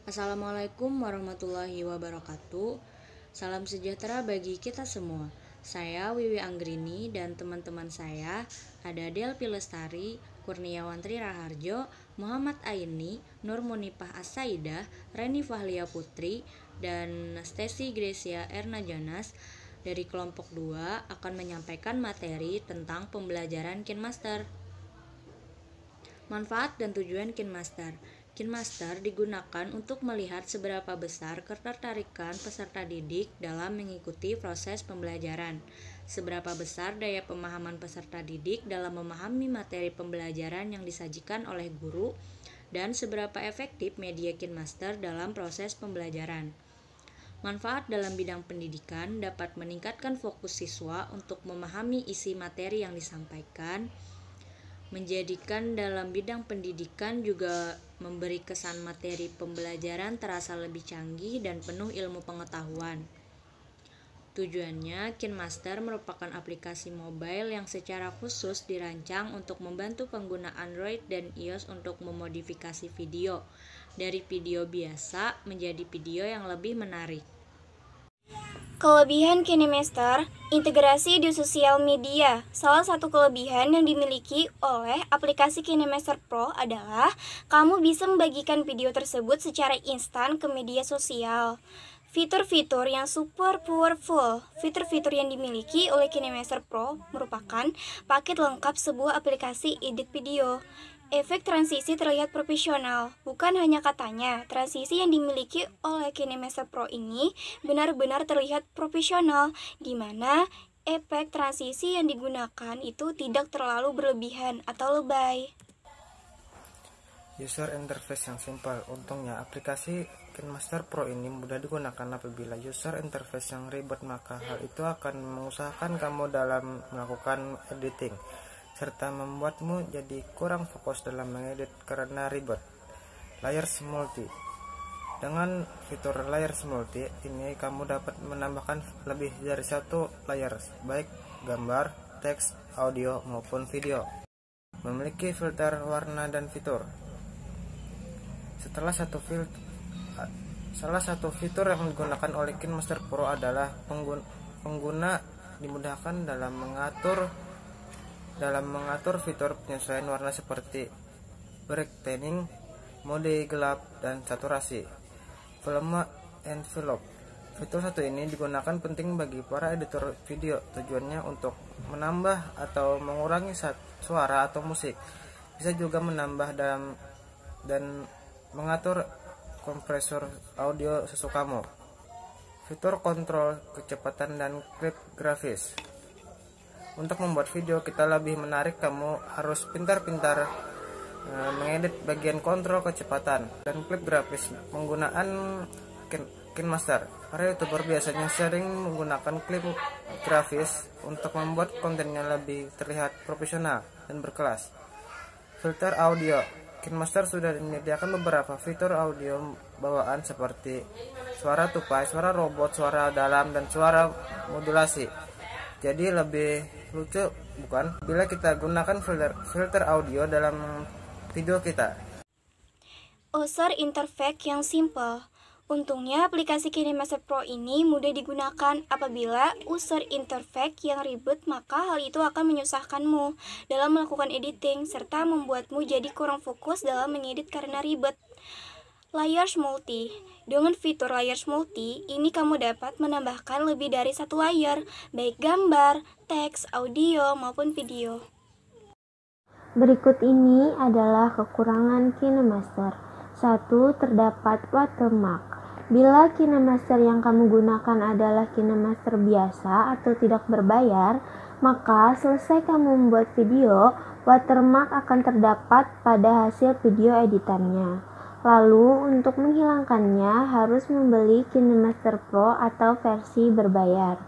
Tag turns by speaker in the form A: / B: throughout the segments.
A: Assalamualaikum warahmatullahi wabarakatuh. Salam sejahtera bagi kita semua. Saya Wiwi Anggrini dan teman-teman saya ada Delpi Lestari, Kurniawan Tri Raharjo, Muhammad Aini, Nur Munipah As-Saidah, Reni Fahlia Putri, dan Stesi Gracia Erna Janas dari kelompok 2 akan menyampaikan materi tentang pembelajaran KineMaster. Manfaat dan tujuan KineMaster. KineMaster digunakan untuk melihat seberapa besar ketertarikan peserta didik dalam mengikuti proses pembelajaran, seberapa besar daya pemahaman peserta didik dalam memahami materi pembelajaran yang disajikan oleh guru, dan seberapa efektif media KineMaster dalam proses pembelajaran. Manfaat dalam bidang pendidikan dapat meningkatkan fokus siswa untuk memahami isi materi yang disampaikan, menjadikan dalam bidang pendidikan juga memberi kesan materi pembelajaran terasa lebih canggih dan penuh ilmu pengetahuan. Tujuannya, KineMaster merupakan aplikasi mobile yang secara khusus dirancang untuk membantu pengguna Android dan iOS untuk memodifikasi video dari video biasa menjadi video yang lebih menarik.
B: Kelebihan KineMaster, integrasi di sosial media. Salah satu kelebihan yang dimiliki oleh aplikasi KineMaster Pro adalah kamu bisa membagikan video tersebut secara instan ke media sosial. Fitur-fitur yang super powerful. Fitur-fitur yang dimiliki oleh KineMaster Pro merupakan paket lengkap sebuah aplikasi edit video. Efek transisi terlihat profesional. Bukan hanya katanya, transisi yang dimiliki oleh KineMaster Pro ini benar-benar terlihat profesional, di mana efek transisi yang digunakan itu tidak terlalu berlebihan atau lebay.
C: User interface yang simpel. Untungnya, aplikasi KineMaster Pro ini mudah digunakan. Apabila user interface yang ribet, maka hal itu akan mengusahakan kamu dalam melakukan editing, serta membuatmu jadi kurang fokus dalam mengedit karena ribet. Layers multi. Dengan fitur layers multi ini, kamu dapat menambahkan lebih dari satu layers, baik gambar, teks, audio, maupun video. Memiliki filter warna dan fitur. Salah satu fitur yang digunakan oleh KineMaster Pro adalah pengguna dimudahkan dalam mengatur fitur penyesuaian warna seperti brightening, mode gelap, dan saturasi. Volume envelope. Fitur satu ini digunakan penting bagi para editor video. Tujuannya untuk menambah atau mengurangi suara atau musik. Bisa juga menambah dan mengatur kompresor audio sesukamu. Fitur kontrol kecepatan dan klip grafis. Untuk membuat video kita lebih menarik, kamu harus pintar-pintar mengedit bagian kontrol kecepatan dan klip grafis penggunaan KineMaster. Para YouTuber biasanya sering menggunakan klip grafis untuk membuat kontennya lebih terlihat profesional dan berkelas. Filter audio. KineMaster sudah menyediakan beberapa fitur audio bawaan seperti suara tupai, suara robot, suara dalam, dan suara modulasi. Jadi lebih lucu, bukan? Bila kita gunakan filter audio dalam video kita.
B: User interface yang simple. Untungnya aplikasi KineMaster Pro ini mudah digunakan. Apabila user interface yang ribet, maka hal itu akan menyusahkanmu dalam melakukan editing, serta membuatmu jadi kurang fokus dalam mengedit karena ribet. Layers multi. Dengan fitur layers multi, ini kamu dapat menambahkan lebih dari satu layer, baik gambar, teks, audio, maupun video.
D: Berikut ini adalah kekurangan KineMaster. 1. Terdapat watermark. Bila KineMaster yang kamu gunakan adalah KineMaster biasa atau tidak berbayar, maka selesai kamu membuat video, watermark akan terdapat pada hasil video editannya. Lalu, untuk menghilangkannya harus membeli KineMaster Pro atau versi berbayar.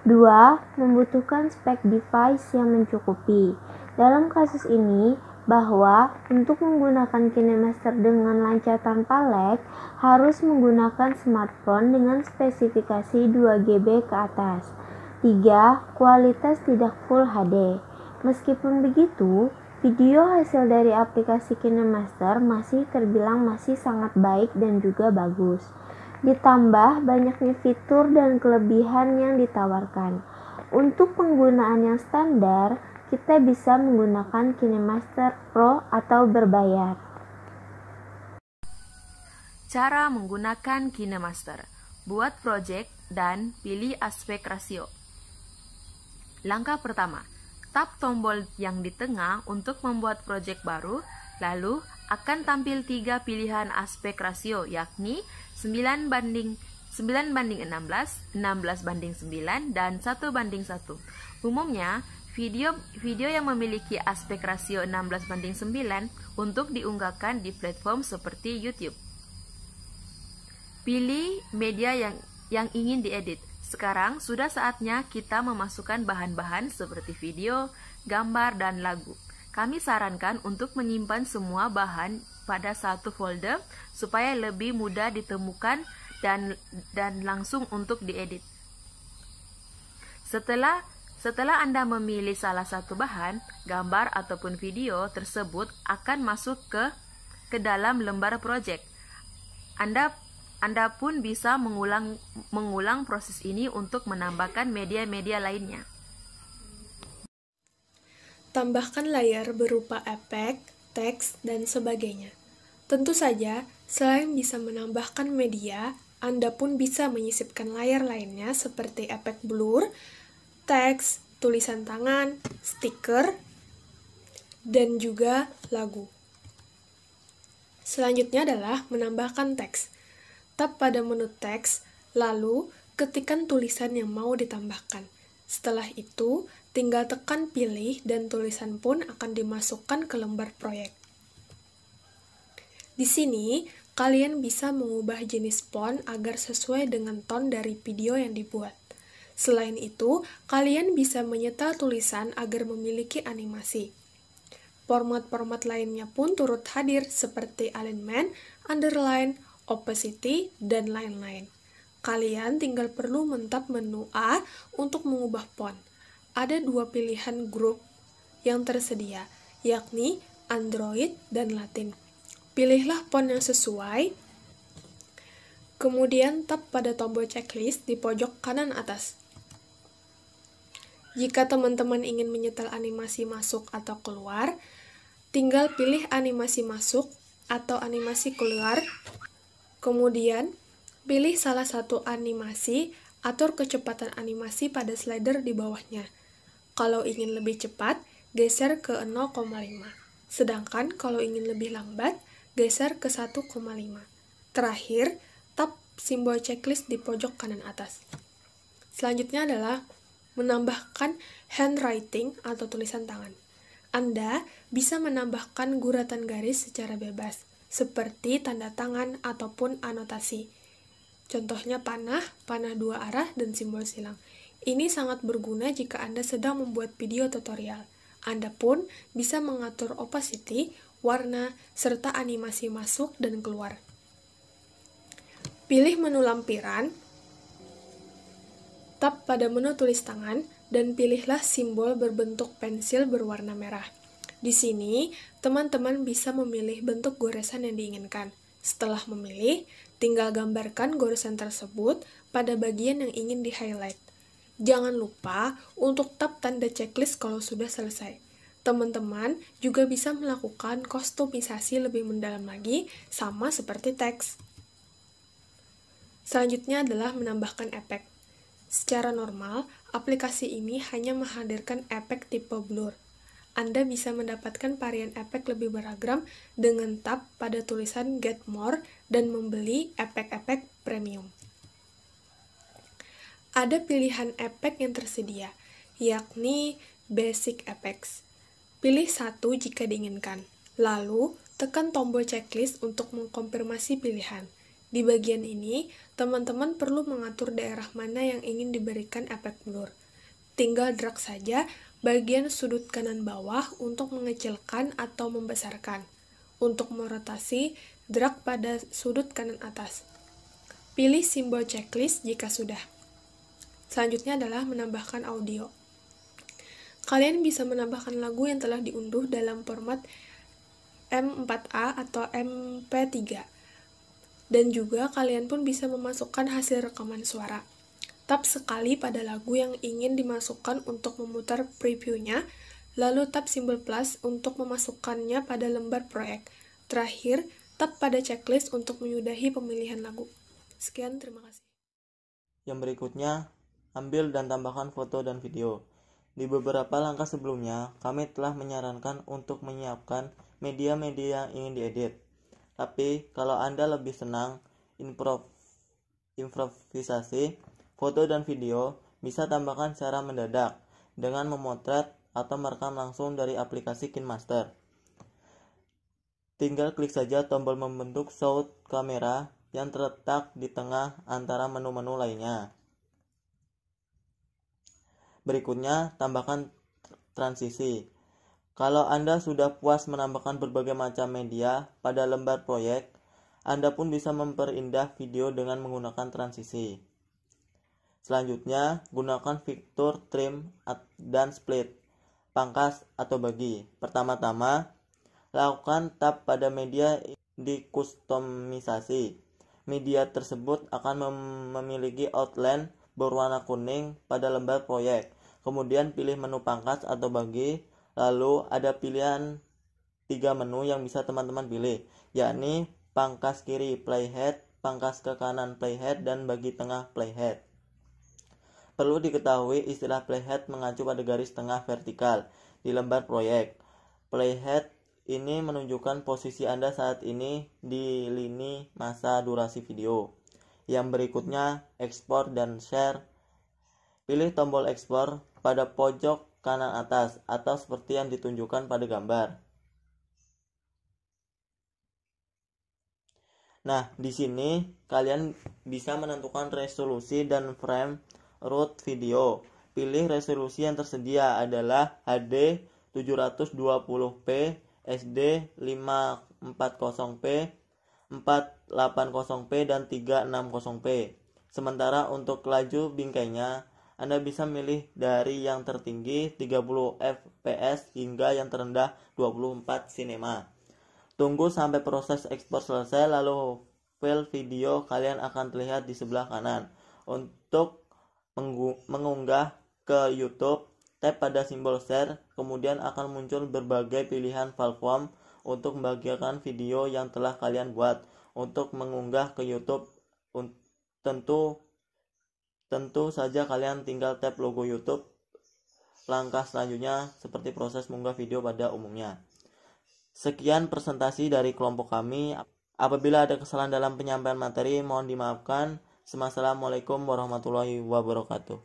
D: 2. Membutuhkan spek device yang mencukupi. Dalam kasus ini, bahwa untuk menggunakan KineMaster dengan lancar tanpa lag, harus menggunakan smartphone dengan spesifikasi 2GB ke atas. 3. Kualitas tidak Full HD. Meskipun begitu, Video hasil dari aplikasi KineMaster masih terbilang sangat baik dan juga bagus. Ditambah banyaknya fitur dan kelebihan yang ditawarkan. Untuk penggunaan yang standar, kita bisa menggunakan KineMaster Pro atau berbayar.
A: Cara menggunakan KineMaster. Buat project dan pilih aspek rasio. Langkah pertama, tap tombol yang di tengah untuk membuat project baru, lalu akan tampil 3 pilihan aspek rasio, yakni 9:16, 16:9, dan 1:1. Umumnya, video yang memiliki aspek rasio 16:9 untuk diunggahkan di platform seperti YouTube. Pilih media yang ingin diedit. Sekarang sudah saatnya kita memasukkan bahan-bahan seperti video, gambar, dan lagu. Kami sarankan untuk menyimpan semua bahan pada satu folder supaya lebih mudah ditemukan dan langsung untuk diedit. Setelah Anda memilih salah satu bahan, gambar ataupun video tersebut akan masuk ke dalam lembar project. Anda pun bisa mengulang proses ini untuk menambahkan media-media lainnya.
E: Tambahkan layar berupa efek, teks, dan sebagainya. Tentu saja, selain bisa menambahkan media, Anda pun bisa menyisipkan layar lainnya seperti efek blur, teks, tulisan tangan, stiker, dan juga lagu. Selanjutnya adalah menambahkan teks. Tap pada menu teks, lalu ketikkan tulisan yang mau ditambahkan. Setelah itu, tinggal tekan pilih dan tulisan pun akan dimasukkan ke lembar proyek. Di sini, kalian bisa mengubah jenis font agar sesuai dengan tone dari video yang dibuat. Selain itu, kalian bisa menyetel tulisan agar memiliki animasi. Format-format lainnya pun turut hadir seperti alignment, underline, opacity, dan lain-lain. Kalian tinggal perlu mentap menu A untuk mengubah font. Ada 2 pilihan grup yang tersedia, yakni Android dan Latin. Pilihlah font yang sesuai, kemudian tap pada tombol checklist di pojok kanan atas. Jika teman-teman ingin menyetel animasi masuk atau keluar, tinggal pilih animasi masuk atau animasi keluar. Kemudian, pilih salah satu animasi, atur kecepatan animasi pada slider di bawahnya. Kalau ingin lebih cepat, geser ke 0,5. Sedangkan kalau ingin lebih lambat, geser ke 1,5. Terakhir, tap simbol checklist di pojok kanan atas. Selanjutnya adalah menambahkan handwriting atau tulisan tangan. Anda bisa menambahkan guratan garis secara bebas, seperti tanda tangan ataupun anotasi. Contohnya panah 2 arah, dan simbol silang. Ini sangat berguna jika Anda sedang membuat video tutorial. Anda pun bisa mengatur opacity, warna, serta animasi masuk dan keluar. Pilih menu lampiran, tap pada menu tulis tangan, dan pilihlah simbol berbentuk pensil berwarna merah. Di sini, teman-teman bisa memilih bentuk goresan yang diinginkan. Setelah memilih, tinggal gambarkan goresan tersebut pada bagian yang ingin di-highlight. Jangan lupa untuk tap tanda checklist kalau sudah selesai. Teman-teman juga bisa melakukan kustomisasi lebih mendalam lagi, sama seperti teks. Selanjutnya adalah menambahkan efek. Secara normal, aplikasi ini hanya menghadirkan efek tipe blur. Anda bisa mendapatkan varian efek lebih beragam dengan tap pada tulisan Get More dan membeli efek-efek premium. Ada pilihan efek yang tersedia, yakni Basic Effects. Pilih satu jika diinginkan, lalu tekan tombol checklist untuk mengkonfirmasi pilihan. Di bagian ini, teman-teman perlu mengatur daerah mana yang ingin diberikan efek blur. Tinggal drag saja bagian sudut kanan bawah untuk mengecilkan atau membesarkan. Untuk merotasi, drag pada sudut kanan atas. Pilih simbol checklist jika sudah. Selanjutnya adalah menambahkan audio. Kalian bisa menambahkan lagu yang telah diunduh dalam format M4A atau MP3. Dan juga kalian pun bisa memasukkan hasil rekaman suara. Tap sekali pada lagu yang ingin dimasukkan untuk memutar previewnya, lalu tap simbol plus untuk memasukkannya pada lembar proyek. Terakhir, tap pada checklist untuk menyudahi pemilihan lagu. Sekian, terima kasih.
F: Yang berikutnya, ambil dan tambahkan foto dan video. Di beberapa langkah sebelumnya, kami telah menyarankan untuk menyiapkan media-media yang ingin diedit. Tapi, kalau Anda lebih senang improvisasi, foto dan video bisa tambahkan secara mendadak dengan memotret atau merekam langsung dari aplikasi KineMaster. Tinggal klik saja tombol membentuk shoot kamera yang terletak di tengah antara menu-menu lainnya. Berikutnya, tambahkan transisi. Kalau Anda sudah puas menambahkan berbagai macam media pada lembar proyek, Anda pun bisa memperindah video dengan menggunakan transisi. Selanjutnya, gunakan fitur trim dan split, pangkas atau bagi. Pertama-tama, lakukan tab pada media di kustomisasi. Media tersebut akan memiliki outline berwarna kuning pada lembar proyek. Kemudian pilih menu pangkas atau bagi, lalu ada pilihan 3 menu yang bisa teman-teman pilih, yakni pangkas kiri playhead, pangkas ke kanan playhead, dan bagi tengah playhead. Perlu diketahui istilah playhead mengacu pada garis tengah vertikal di lembar proyek. Playhead ini menunjukkan posisi Anda saat ini di lini masa durasi video. Yang berikutnya, ekspor dan share. Pilih tombol ekspor pada pojok kanan atas atau seperti yang ditunjukkan pada gambar. Nah, di sini kalian bisa menentukan resolusi dan frame rate video. Pilih resolusi yang tersedia adalah HD 720p, SD 540p, 480p, dan 360p. Sementara untuk laju bingkainya, Anda bisa milih dari yang tertinggi 30 fps hingga yang terendah 24 cinema. Tunggu sampai proses ekspor selesai, lalu file video kalian akan terlihat di sebelah kanan. Untuk mengunggah ke YouTube, tap pada simbol share, kemudian akan muncul berbagai pilihan file form untuk membagikan video yang telah kalian buat. Untuk mengunggah ke YouTube, tentu saja kalian tinggal tap logo YouTube. Langkah selanjutnya seperti proses mengunggah video pada umumnya. Sekian presentasi dari kelompok kami. Apabila ada kesalahan dalam penyampaian materi, mohon dimaafkan. Assalamualaikum warahmatullahi wabarakatuh.